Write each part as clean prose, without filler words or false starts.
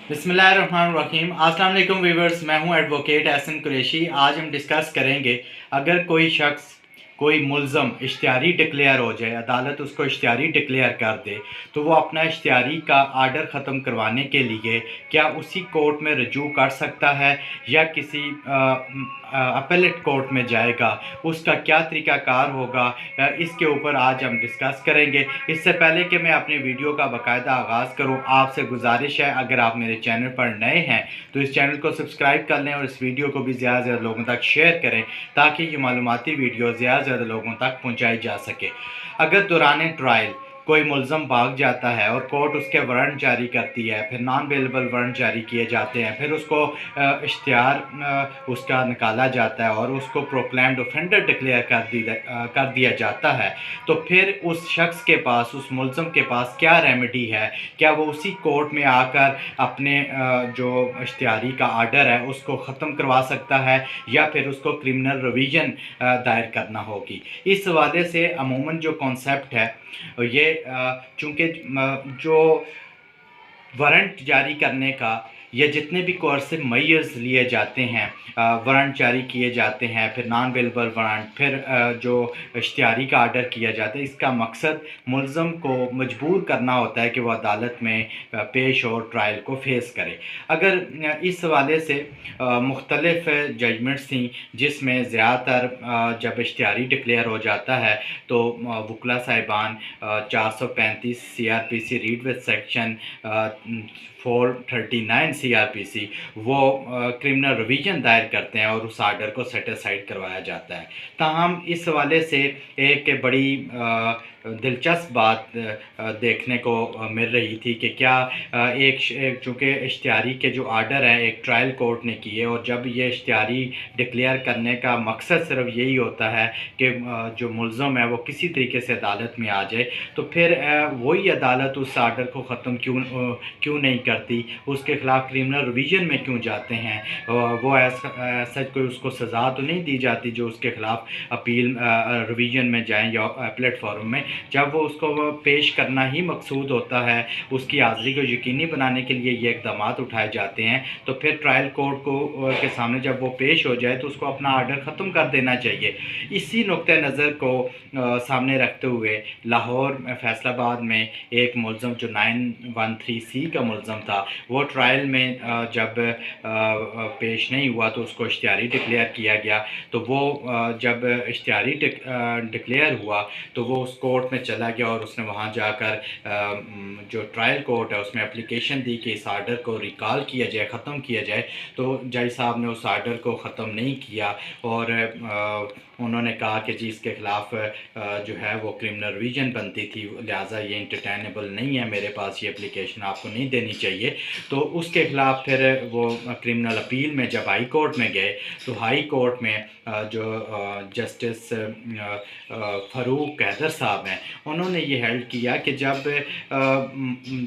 बिस्मिल्लाहिर्रहमानिर्रहीम। अस्सलाम वालेकुम व्यूअर्स, मैं हूं एडवोकेट एहसन कुरैशी। आज हम डिस्कस करेंगे अगर कोई शख्स कोई मुल्ज़म इश्तिहारी डिक्लेयर हो जाए, अदालत उसको इश्तिहारी डिक्लेयर कर दे, तो वो अपना इश्तिहारी का आर्डर ख़त्म करवाने के लिए क्या उसी कोर्ट में रजू कर सकता है या किसी अपीलेट कोर्ट में जाएगा, उसका क्या तरीक़ाकार होगा, इसके ऊपर आज हम डिस्कस करेंगे। इससे पहले कि मैं अपनी वीडियो का बाकायदा आगाज़ करूं, आपसे गुजारिश है अगर आप मेरे चैनल पर नए हैं तो इस चैनल को सब्सक्राइब कर लें और इस वीडियो को भी ज़्यादा से ज़्यादा लोगों तक शेयर करें ताकि ये मालूमाती वीडियो ज़्यादा से ज़्यादा लोगों तक पहुंचाई जा सके। अगर दौरान ट्रायल कोई मुल्ज़म भाग जाता है और कोर्ट उसके वारंट जारी करती है, फिर नॉन अवेलेबल वारंट जारी किए जाते हैं, फिर उसको इश्तिहार उसका निकाला जाता है और उसको प्रोक्लेम्ड ऑफेंडर डिक्लेयर कर दिया जाता है, तो फिर उस शख्स के पास, उस मुल्ज़म के पास क्या रेमेडी है? क्या वो उसी कोर्ट में आकर अपने जो इश्तिहारी का आर्डर है उसको ख़त्म करवा सकता है या फिर उसको क्रिमिनल रिवीजन दायर करना होगी? इस हवाले से अमूमन जो कॉन्सेप्ट है ये चूँकि जो वारंट जारी करने का या जितने भी कोर्सिव मेजर्स लिए जाते हैं, वारंट जारी किए जाते हैं, फिर नॉन अवेलेबल वारंट, फिर जो इश्तिहारी का आर्डर किया जाता है, इसका मकसद मुल्ज़म को मजबूर करना होता है कि वह अदालत में पेश और ट्रायल को फेस करे। अगर इस हवाले से मुख्तलिफ़ जजमेंट्स थी जिसमें ज़्यादातर जब इश्तिहारी डिक्लेयर हो जाता है तो वकला साहिबान 435 CRPC read with section 439 CRPC वो क्रिमिनल रिवीजन दायर करते हैं और उस आर्डर को सेटिसाइड करवाया जाता है। ताहम इस हवाले से एक बड़ी दिलचस्प बात देखने को मिल रही थी कि क्या एक चूँकि इश्तिहारी के जो आर्डर हैं एक ट्रायल कोर्ट ने किए और जब ये इश्तिहारी डिक्लेयर करने का मकसद सिर्फ यही होता है कि जो मुल्ज़म है वो किसी तरीके से अदालत में आ जाए, तो फिर वही अदालत उस आर्डर को ख़त्म क्यों नहीं करती, उसके ख़िलाफ़ क्रिमिनल रिवीजन में क्यों जाते हैं? वो ऐसा कोई उसको सज़ा तो नहीं दी जाती जो उसके ख़िलाफ़ अपील रिवीजन में जाएँ या प्लेटफॉर्म में, जब वो उसको पेश करना ही मकसूद होता है, उसकी हाज़िरी को यकीनी बनाने के लिए ये इक़दाम उठाए जाते हैं, तो फिर ट्रायल कोर्ट को के सामने जब वो पेश हो जाए तो उसको अपना आर्डर ख़त्म कर देना चाहिए। इसी नुक्ते नज़र को सामने रखते हुए लाहौर फैसलाबाद में एक मुल्ज़म जो 913C का मुल्ज़म था, वो ट्रायल में जब पेश नहीं हुआ तो उसको इश्तिहारी डिक्लेयर किया गया। तो वो जब इश्तिहारी डिक्लेयर हुआ तो वो उस कोर्ट में चला गया और उसने वहाँ जाकर जो ट्रायल कोर्ट है उसमें एप्लीकेशन दी कि इस आर्डर को रिकॉल किया जाए, ख़त्म किया जाए। तो जज साहब ने उस आर्डर को ख़त्म नहीं किया और उन्होंने कहा कि जी इसके ख़िलाफ़ जो है वो क्रिमिनल रिवीजन बनती थी, लिहाजा ये एंटरटेनेबल नहीं है, मेरे पास ये एप्लीकेशन आपको नहीं देनी चाहिए। तो उसके ख़िलाफ़ फिर वो क्रिमिनल अपील में जब हाई कोर्ट में गए तो हाई कोर्ट में जो जस्टिस फ़ारूक हैदर साहब हैं, उन्होंने ये हेल्ड किया कि जब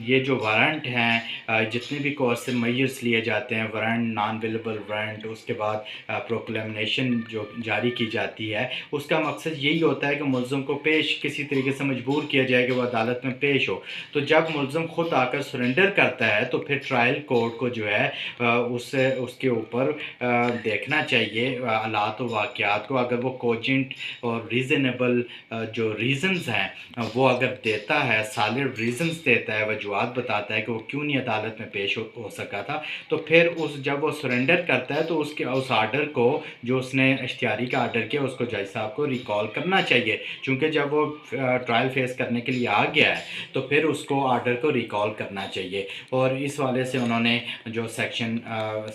ये जो वारंट हैं, जितने भी कोर्सिव मेजर्स लिए जाते हैं, वारंट, नॉन अवेलेबल वारंट, उसके बाद प्रोक्लेमेशन जो जारी की जाती है, उसका मकसद यही होता है कि मुल्ज़म को किसी तरीके से मजबूर किया जाए कि वह अदालत में पेश हो। तो जब मुल्ज़म ख़ुद आकर सरेंडर करता है तो फिर ट्रायल कोर्ट को जो है उसके ऊपर देखना चाहिए हालात व वाक़यात को। अगर वो कोजेंट और रीज़नेबल जो रीज़न्स हैं वो अगर देता है, सॉलिड रीज़न्स देता है, वजूहात बताता है कि वो क्यों नहीं अदालत में पेश हो सका था, तो फिर जब वो सरेंडर करता है तो उस आर्डर को जो उसने इश्तिहारी का आर्डर किया उसको जज साहब को रिकॉल करना चाहिए। चूँकि जब वो ट्रायल फेस करने के लिए आ गया है तो फिर उसको आर्डर को रिकॉल करना चाहिए। और इस वाले से उन्होंने जो सेक्शन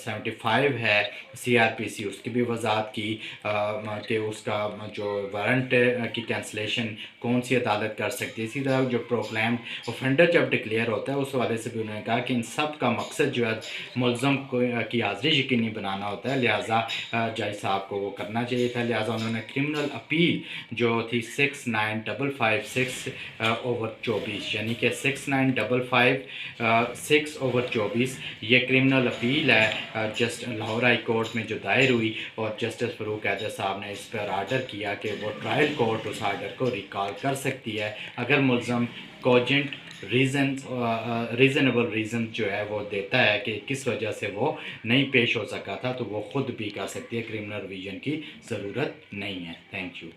75 है CRPC उसकी भी वजाहत की कि उसका जो वारंट की कैंसलेशन कौन सी अदालत कर सकती है। इसी तरह जो प्रोक्लेम्ड ऑफेंडर जब डिक्लेयर होता है उस वाले से भी उन्होंने कहा कि इन सब का मकसद जो है मुल्ज़म की हाज़िरी यकीनी बनाना होता है, लिहाजा जज साहब को वो करना चाहिए था। लिहाजा उन्होंने क्रिमिनल अपील जो थी 69556 ओवर 24 यानी कि 69556 ओवर 24 ये क्रिमिनल अपील है जस्ट लाहौर हाई कोर्ट में जो दायर हुई और जस्टिस फ़ारूक हैदर साहब ने इस पर आर्डर किया कि वो ट्रायल कोर्ट उस आर्डर को रिकॉल कर सकती है अगर मुल्ज़म कोजेंट ریزنیبل ریزن جو ہے وہ دیتا ہے کہ کس وجہ سے وہ نہیں پیش ہو سکا تھا، تو وہ خود بھی کر سکتی ہے، کرمنل ریویژن کی ضرورت نہیں ہے۔ Thank you.